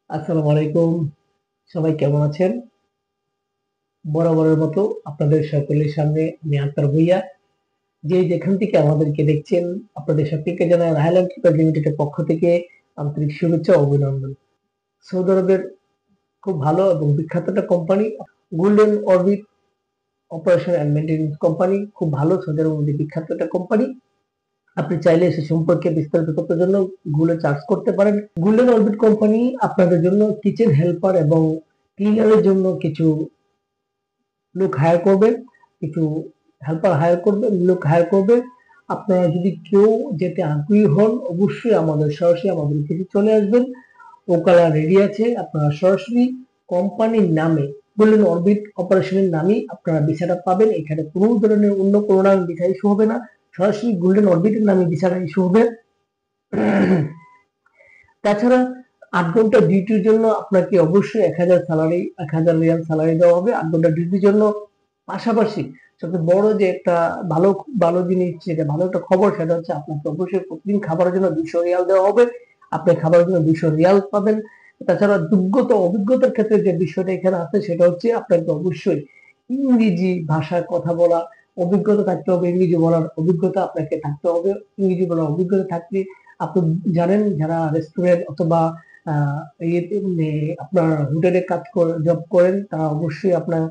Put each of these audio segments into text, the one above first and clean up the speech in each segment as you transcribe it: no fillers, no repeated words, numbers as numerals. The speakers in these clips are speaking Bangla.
আসসালামু আলাইকুম। সবাই কেমন আছেন? বরাবরের মতো আপনাদের সকলের সামনে আমি আক্তার ভুঁইয়া। যে যেখান থেকে আমাদেরকে দেখছেন, আপনাদের সকলকে জানাই রায়হান এন্টারপ্রাইজ লিমিটেডের পক্ষ থেকে আন্তরিক শুভেচ্ছা ও অভিনন্দন। সৌদি আরবের খুব ভালো এবং বিখ্যাত একটা company golden orbit operation and maintenance company, খুব ভালো সৌদি আরবের মধ্যে বিখ্যাত একটা কোম্পানি। আপনি চাইলে সে সম্পর্কে বিস্তারিত তথ্যের জন্য গুগলে সার্চ করতে পারেন। গোল্ডেন অরবিট কোম্পানি আপনাদের জন্য কিচেন হেল্পার এবং ক্লিনারের জন্য কিছু লোক হায়ার করবে, কিছু হেল্পার হায়ার করবে, লোক হায়ার করবে। আপনারা যদি কেউ যেতে আগ্রহী হন, অবশ্যই আমাদের সরাসরি আমাদের অফিসে চলে আসবেন। ওকালা রেডি আছে। আপনারা সরাসরি কোম্পানির নামে গোল্ডেন অরবিট অপারেশনের নামেই আপনারা ভিসাটা পাবেন। এখানে কোনো ধরনের অন্য কোনো নামে ভিসা ইস্যু হবে না, সরাসরি গোল্ডেন অরবিটের নামে ভিসাটা ইস্যু হবে। তাছাড়া 8 ঘন্টা ডিউটির জন্য আপনাকে অবশ্যই 1000 রিয়াল স্যালারি দেওয়া হবে 8 ঘন্টা ডিউটির জন্য। পাশাপাশি সবচেয়ে বড় যে একটা ভালো ভালো জিনিস, যেটা ভালো একটা খবর, সেটা হচ্ছে আপনাকে অবশ্যই প্রতিদিন খাবারের জন্য 200 রিয়াল দেওয়া হবে। আপনি খাবারের জন্য 200 রিয়াল পাবেন। তাছাড়া যোগ্যতা অভিজ্ঞতার ক্ষেত্রে যে বিষয়টা এখানে আছে সেটা হচ্ছে আপনাকে অবশ্যই ইংরেজি ভাষায় কথা বলা অভিজ্ঞতা থাকতে হবে, ইংরেজি বলার অভিজ্ঞতা আপনাকে থাকতে হবে। ইংরেজি বলার অভিজ্ঞতা থাকলে আপনি জানেন, যারা রেস্টুরেন্ট অথবা আপনার হোটেলে কাজ করে জব করেন, তারা অবশ্যই আপনার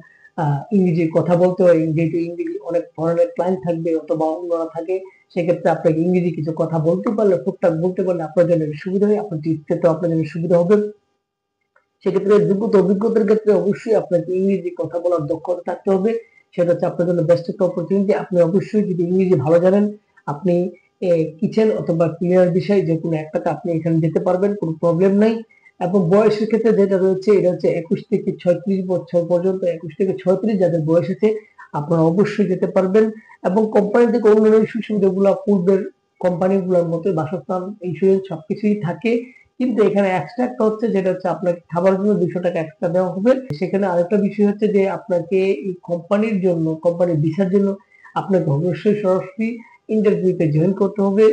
ইংরেজি কথা বলতে হয়। যেহেতু ইংরেজি অনেক ধরনের ক্লায়েন্ট থাকবে অথবা অন্যরা থাকে, সেক্ষেত্রে আপনাকে ইংরেজি কিছু কথা বলতে পারলে, টুকটাক বলতে পারলে আপনার জন্য সুবিধা হয়, আপনার টিপসেও আপনার জন্য সুবিধা হবে। সেক্ষেত্রে যোগ্যতা অভিজ্ঞতার ক্ষেত্রে অবশ্যই আপনাকে ইংরেজি কথা বলার দক্ষতা থাকতে হবে। সেটা হচ্ছে আপনার জন্য বেস্ট একটা অপরচুনিটি। আপনি অবশ্যই যদি ইংরেজি ভালো জানেন, আপনি কিচেন অথবা ক্লিনার বিষয় যে কোনো একটাতে আপনি এখানে যেতে পারবেন, কোনো প্রবলেম নাই। এবং বয়সের ক্ষেত্রে যেটা রয়েছে, এটা হচ্ছে 21 থেকে 36 বছর পর্যন্ত, 21 থেকে 36 যাদের বয়স আছে, আপনারা অবশ্যই যেতে পারবেন। এবং কোম্পানি থেকে অন্যান্য সুবিধাগুলো পূর্বের কোম্পানিগুলোর মতো বাসস্থান, ইন্স্যুরেন্স সবকিছুই থাকে। কিন্তু এখানে এক্সট্রা একটা হচ্ছে, যেটা হচ্ছে আপনাকে খাবারের জন্য 200 টাকা এক্সট্রা দেওয়া হবে। সেখানে আরেকটা বিষয় হচ্ছে যে আপনাকে এই কোম্পানির জন্য, কোম্পানির ভিসার জন্য আপনাকে অবশ্যই সরাসরি ইন্টারভিউতে জয়েন করতে হবে।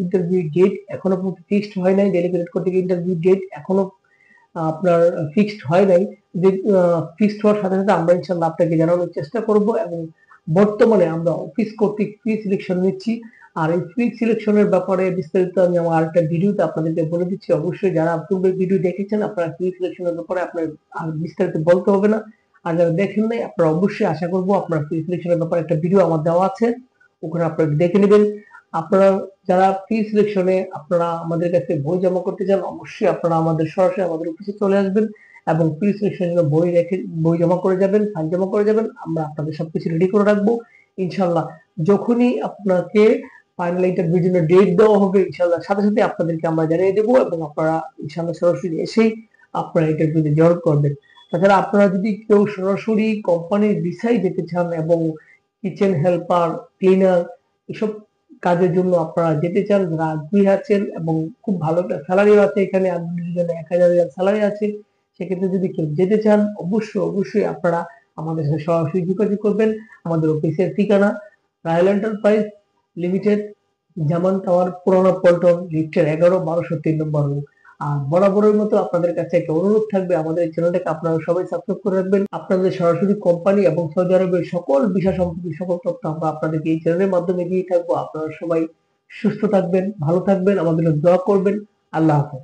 ইন্টারভিউ ডেট এখনো পর্যন্ত ফিক্সড হয় নাই, ডেলিগেট করতে গিয়ে ইন্টারভিউ ডেট এখনো আপনার ফিক্সড হয় নাই। যে ফিক্সড হওয়ার সাথে সাথে আমরা ইনশাল্লাহ আপনাকে জানানোর চেষ্টা করব। এবং বর্তমানে আমরা অফিস কর্তৃক প্রি সিলেকশন নিচ্ছি। আর এই প্রি সিলেকশনের ব্যাপারে বিস্তারিত আমি আমার আরেকটা ভিডিওতে আপনাদেরকে বলে দিচ্ছি। অবশ্যই যারা পূর্বের ভিডিও দেখেছেন, আপনারা প্রি সিলেকশনের ব্যাপারে আপনার আর বিস্তারিত বলতে হবে না। আর যারা দেখেন নাই, আপনারা অবশ্যই আশা করব আপনার প্রি সিলেকশনের ব্যাপারে একটা ভিডিও আমার দেওয়া আছে, ওখানে আপনারা দেখে নেবেন। আপনারা যারা প্রি সিলেকশনে আপনারা আমাদের কাছে বই জমা করতে চান, অবশ্যই আপনারা আমাদের সরাসরি আমাদের অফিসে চলে আসবেন এবং প্রি সিলেকশনের জন্য বই জমা করে যাবেন, ফাইল জমা করে যাবেন। আমরা আপনাদের সবকিছু রেডি করে রাখবো। ইনশাল্লাহ যখনই আপনাকে ফাইনাল ইন্টারভিউর জন্য ডেট দেওয়া হবে, ইনশাল্লাহ সাথে সাথে আপনাদেরকে আমরা জানিয়ে দেবো এবং আপনারা ইনশাল্লাহ সরাসরি এসেই আপনারা ইন্টারভিউতে জয়েন করবেন। তাছাড়া আপনারা যদি কেউ সরাসরি কোম্পানির ভিসায় যেতে চান এবং কিচেন হেল্পার, ক্লিনার এসব কাজের জন্য আপনারা যেতে চান, যারা আগ্রহী আছেন এবং খুব ভালো একটা স্যালারিও আছে, এখানে আপনাদের জন্য 1000 স্যালারি আছে, সেক্ষেত্রে যদি কেউ যেতে চান, অবশ্যই অবশ্যই আপনারা আমাদের সাথে সরাসরি যোগাযোগ করবেন। আমাদের অফিসের ঠিকানা রায়হান এন্টারপ্রাইজ লিমিটেড, জামান টাওয়ার, পুরানা পল্টন, লিফটের 11 1203 নম্বর রুম। আর বরাবরের মতো আপনাদের কাছে একটা অনুরোধ থাকবে, আমাদের এই চ্যানেলটাকে আপনারা সবাই সাবস্ক্রাইব করে রাখবেন। আপনাদের সরাসরি কোম্পানি এবং সৌদি আরবের সকল বিষয় সম্পর্কে সকল তথ্য আমরা আপনাদেরকে এই চ্যানেলের মাধ্যমে দিয়ে থাকবো। আপনারা সবাই সুস্থ থাকবেন, ভালো থাকবেন, আমাদের জন্য দোয়া করবেন। আল্লাহ হাফেজ।